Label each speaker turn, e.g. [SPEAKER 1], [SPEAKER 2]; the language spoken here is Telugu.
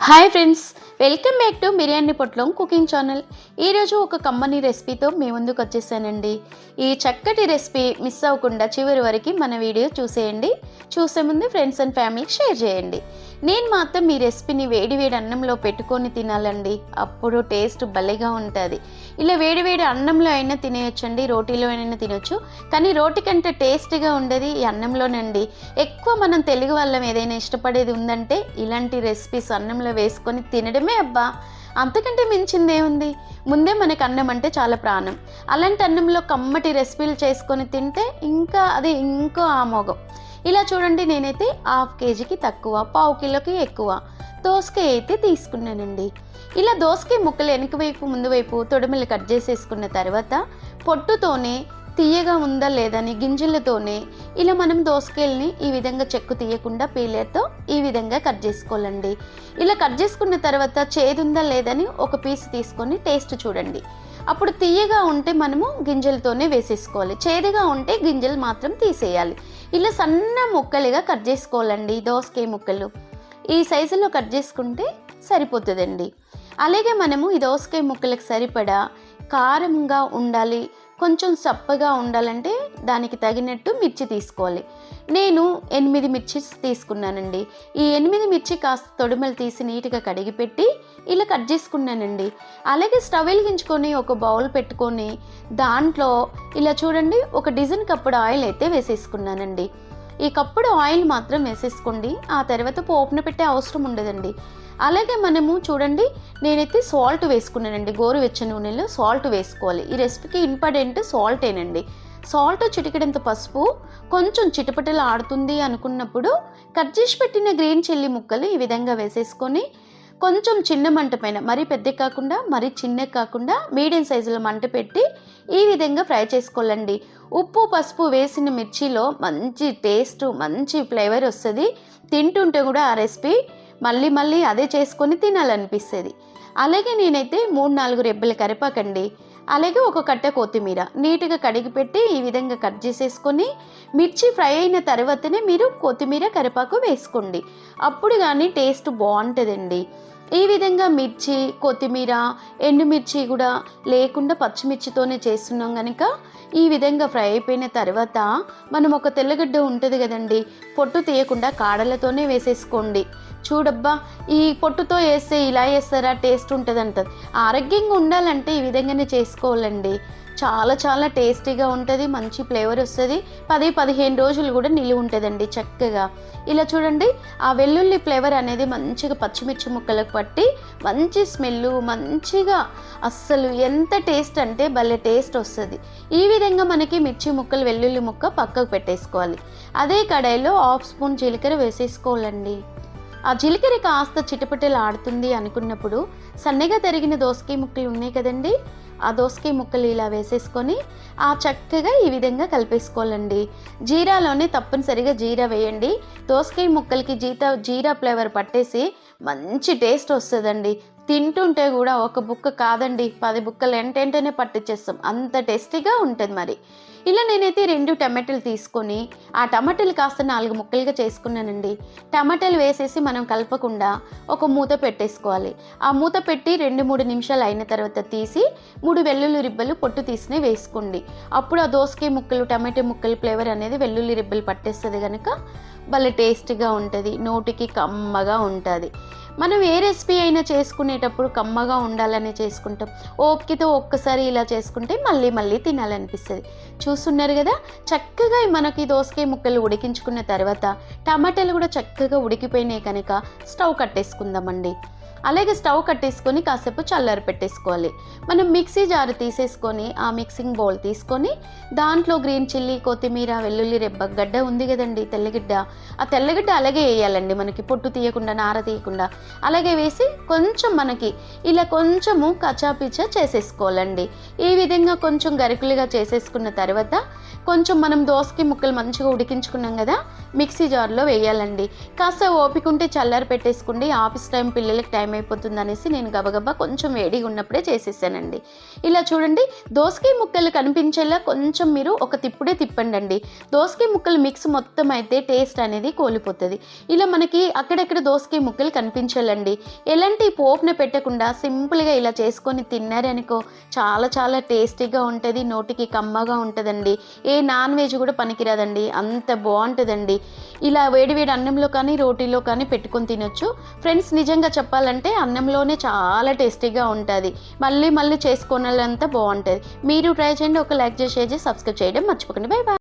[SPEAKER 1] Hi friends, welcome back to biryani పొట్లం కుకింగ్ ఛానల్. ఈరోజు ఒక కమ్మని రెసిపీతో మీ ముందుకు వచ్చేసానండి. ఈ చక్కటి రెసిపీ మిస్ అవ్వకుండా చివరి వరకు మన వీడియో చూసేయండి. చూసే ముందు ఫ్రెండ్స్ అండ్ ఫ్యామిలీకి షేర్ చేయండి. నేను మాత్రం ఈ రెసిపీని వేడి వేడి అన్నంలో పెట్టుకొని తినాలండి. అప్పుడు టేస్ట్ భలేగా ఉంటుంది. ఇలా వేడి వేడి అన్నంలో అయినా తినేయొచ్చండి, రోటీలో అయినా తినొచ్చు. కానీ రోటీ కంటే టేస్ట్గా ఉండేది ఈ అన్నంలోనండి. ఎక్కువ మనం తెలుగు వాళ్ళం ఏదైనా ఇష్టపడేది ఉందంటే ఇలాంటి రెసిపీస్ అన్నంలో వేసుకొని తినడమే అబ్బా. అంతకంటే మించిందే ఉంది. ముందే మనకు అన్నం అంటే చాలా ప్రాణం. అలాంటి అన్నంలో కమ్మటి రెసిపీలు చేసుకొని తింటే ఇంకా అది ఇంకో ఆమోగం. ఇలా చూడండి, నేనైతే 1/2 కేజీకి తక్కువ, 1/4 కిలోకి ఎక్కువ దోసకాయ అయితే తీసుకున్నానండి. ఇలా దోసకాయ ముక్కలు వెనక వైపు ముందు వైపు తొడిమలు కట్ చేసేసుకున్న తర్వాత పొట్టుతోనే తీయగా ఉందా లేదని గింజలతోనే ఇలా మనం దోసకాయల్ని ఈ విధంగా చెక్కు తీయకుండా పీలర్తో ఈ విధంగా కట్ చేసుకోవాలండి. ఇలా కట్ చేసుకున్న తర్వాత చేదుందా లేదని ఒక పీస్ తీసుకొని టేస్ట్ చూడండి. అప్పుడు తీయగా ఉంటే మనము గింజలతోనే వేసేసుకోవాలి, చేదుగా ఉంటే గింజలు మాత్రం తీసేయాలి. ఇలా సన్న ముక్కలుగా కట్ చేసుకోవాలండి. దోసకాయ ముక్కలు ఈ సైజులో కట్ చేసుకుంటే సరిపోతుందండి. అలాగే మనము ఈ దోసకాయ ముక్కలకు సరిపడా కారంగా ఉండాలి, కొంచెం సప్పగా ఉండాలంటే దానికి తగినట్టు మిర్చి తీసుకోవాలి. నేను 8 మిర్చి తీసుకున్నానండి. ఈ 8 మిర్చి కాస్త తొడిమలు తీసి నీట్గా కడిగి పెట్టి ఇలా కట్ చేసుకున్నానండి. అలాగే స్టవ్ వెలిగించుకొని ఒక బౌల్ పెట్టుకొని దాంట్లో ఇలా చూడండి ఒక డజన్ కప్పుడు ఆయిల్ అయితే వేసేసుకున్నానండి. ఈ కప్పుడు ఆయిల్ మాత్రం వేసేసుకోండి. ఆ తర్వాత పోపున పెట్టే అవసరం ఉండదండి. అలాగే మనము చూడండి, నేనైతే సాల్ట్ వేసుకున్నానండి. గోరువెచ్చని నూనెలో సాల్ట్ వేసుకోవాలి. ఈ రెసిపీకి ఇంపార్టెంట్ సాల్టేనండి. సాల్ట్, చిటికెడంత పసుపు, కొంచెం చిటపటలు ఆడుతుంది అనుకున్నప్పుడు కట్ చేసి పెట్టిన గ్రీన్ చిల్లీ ముక్కలు ఈ విధంగా వేసేసుకొని కొంచెం చిన్న మంట పైన, మరీ పెద్ద కాకుండా మరీ చిన్న కాకుండా మీడియం సైజులో మంట పెట్టి ఈ విధంగా ఫ్రై చేసుకోవాలండి. ఉప్పు పసుపు వేసిన మిర్చిలో మంచి టేస్ట్, మంచి ఫ్లేవర్ వస్తుంది. తింటుంటే కూడా ఆ రెసిపీ మళ్ళీ అదే చేసుకొని తినాలనిపిస్తుంది. అలాగే నేనైతే 3-4 రెబ్బల కరివేపాకండి, అలాగే ఒక కట్ట కొత్తిమీర నీట్గా కడిగి పెట్టి ఈ విధంగా కట్ చేసేసుకొని మిర్చి ఫ్రై అయిన తర్వాతనే మీరు కొత్తిమీర కరివేపాకు వేసుకోండి. అప్పుడు కానీ టేస్ట్ బాగుంటుందండి. ఈ విధంగా మిర్చి, కొత్తిమీర, ఎండుమిర్చి కూడా లేకుండా పచ్చిమిర్చితోనే చేస్తున్నాం కనుక ఈ విధంగా ఫ్రై అయిపోయిన తర్వాత మనం ఒక తెల్లగడ్డ ఉంటుంది కదండి, పొట్టు తీయకుండా కాడలతోనే వేసేసుకోండి. చూడబ్బా, ఈ పొట్టుతో వేస్తే ఇలా వేస్తారా, టేస్ట్ ఉంటుంది అంటారు. ఆరోగ్యంగా ఉండాలంటే ఈ విధంగానే చేసుకోవాలండి. చాలా టేస్టీగా ఉంటుంది, మంచి ఫ్లేవర్ వస్తుంది. 10-15 రోజులు కూడా నిలువ ఉంటుందండి చక్కగా. ఇలా చూడండి, ఆ వెల్లుల్లి ఫ్లేవర్ అనేది మంచిగా పచ్చిమిర్చి ముక్కలకు పట్టి మంచి స్మెల్, మంచిగా అస్సలు ఎంత టేస్ట్ అంటే భలే టేస్ట్ వస్తుంది. ఈ విధంగా మనకి మిర్చి ముక్కలు, వెల్లుల్లి ముక్క పక్కకు పెట్టేసుకోవాలి. అదే కడాయిలో 1/2 స్పూన్ జీలకర్ర వేసేసుకోవాలండి. ఆ జీలకర్ర కాస్త చిటపటలు ఆడుతుంది అనుకున్నప్పుడు సన్నగా తరిగిన దోసకాయ ముక్కలు ఉన్నాయి కదండి, ఆ దోసకాయ ముక్కలు ఇలా వేసేసుకొని చక్కగా ఈ విధంగా కలిపేసుకోవాలండి. జీరాలోనే తప్పనిసరిగా జీరా వేయండి. దోసకాయ ముక్కలకి జీరా ఫ్లేవర్ పట్టేసి మంచి టేస్ట్ వస్తుందండి. తింటుంటే కూడా ఒక బుక్క కాదండి, 10 బుక్కలు ఎంటెంటనే పట్టించేస్తాం, అంత టేస్టీగా ఉంటుంది. మరి ఇలా నేనైతే 2 టమాటాలు తీసుకొని ఆ టమాటాలు కాస్త 4 ముక్కలుగా చేసుకున్నానండి. టమాటాలు వేసేసి మనం కలపకుండా ఒక మూత పెట్టేసుకోవాలి. ఆ మూత పెట్టి 2-3 నిమిషాలు అయిన తర్వాత తీసి 3 వెల్లుల్లి రిబ్బలు పొట్టు తీసినే వేసుకోండి. అప్పుడు ఆ దోసకాయ ముక్కలు, టమాటా ముక్కలు ఫ్లేవర్ అనేది వెల్లుల్లి రిబ్బలు పట్టేస్తుంది కనుక భలే టేస్ట్గా ఉంటుంది, నోటికి కమ్మగా ఉంటుంది. మనం ఏ రెసిపీ అయినా చేసుకునేటప్పుడు కమ్మగా ఉండాలని చేసుకుంటాం. ఓపికతో ఒక్కసారి ఇలా చేసుకుంటే మళ్ళీ తినాలనిపిస్తుంది. చూస్తున్నారు కదా, చక్కగా మనకి దోసకాయ ముక్కలు ఉడికించుకున్న తర్వాత టమాటాలు కూడా చక్కగా ఉడికిపోయినాయి కనుక స్టవ్ కట్టేసుకుందామండి. అలాగే స్టవ్ కట్టేసుకొని కాసేపు చల్లారి పెట్టేసుకోవాలి. మనం మిక్సీ జారు తీసేసుకొని ఆ మిక్సింగ్ బౌల్ తీసుకొని దాంట్లో గ్రీన్ చిల్లీ, కొత్తిమీర, వెల్లుల్లి రెబ్బ, గడ్డ ఉంది కదండి తెల్లగడ్డ, ఆ తెల్లగడ్డ అలాగే వేయాలండి, మనకి పొట్టు తీయకుండా నార తీయకుండా అలాగే వేసి కొంచెం మనకి ఇలా కొంచెము కచాపిచా చేసేసుకోవాలండి. ఈ విధంగా కొంచెం గరికులుగా చేసేసుకున్న తర్వాత కొంచెం మనం దోసకాయ ముక్కలు మంచిగా ఉడికించుకున్నాం కదా, మిక్సీ జార్లో వేయాలండి. కాస్త ఓపిక ఉంటే చల్లారి పెట్టేసుకోండి. ఆఫీస్ టైం పిల్లలకి టైం అయిపోతుంది అనేసి నేను గబగబా కొంచెం వేడిగా ఉన్నప్పుడే చేసేసానండి. ఇలా చూడండి, దోసకాయ ముక్కలు కనిపించేలా కొంచెం మీరు ఒక తిప్పుడే తిప్పండి. దోసకాయ ముక్కలు మిక్స్ మొత్తం అయితే టేస్ట్ అనేది కోల్పోతుంది. ఇలా మనకి అక్కడెక్కడ దోసకాయ ముక్కలు కనిపించే బ్రింజల్ ఎలాంటి పోపున పెట్టకుండా సింపుల్గా ఇలా చేసుకొని తిన్నారనుకో చాలా చాలా టేస్టీగా ఉంటుంది, నోటికి కమ్మగా ఉంటుందండి. ఏ నాన్ వెజ్ కూడా పనికిరాదండి, అంత బాగుంటుందండి. ఇలా వేడివేడి అన్నంలో కానీ రోటీలో కానీ పెట్టుకొని తినొచ్చు ఫ్రెండ్స్. నిజంగా చెప్పాలంటే అన్నంలోనే చాలా టేస్టీగా ఉంటుంది, మళ్ళీ మళ్ళీ చేసుకోవాలంతా బాగుంటుంది. మీరు ట్రై చేయండి. ఒక లైక్ చేసి సబ్స్క్రైబ్ చేయడం మర్చిపోకండి. Bye bye.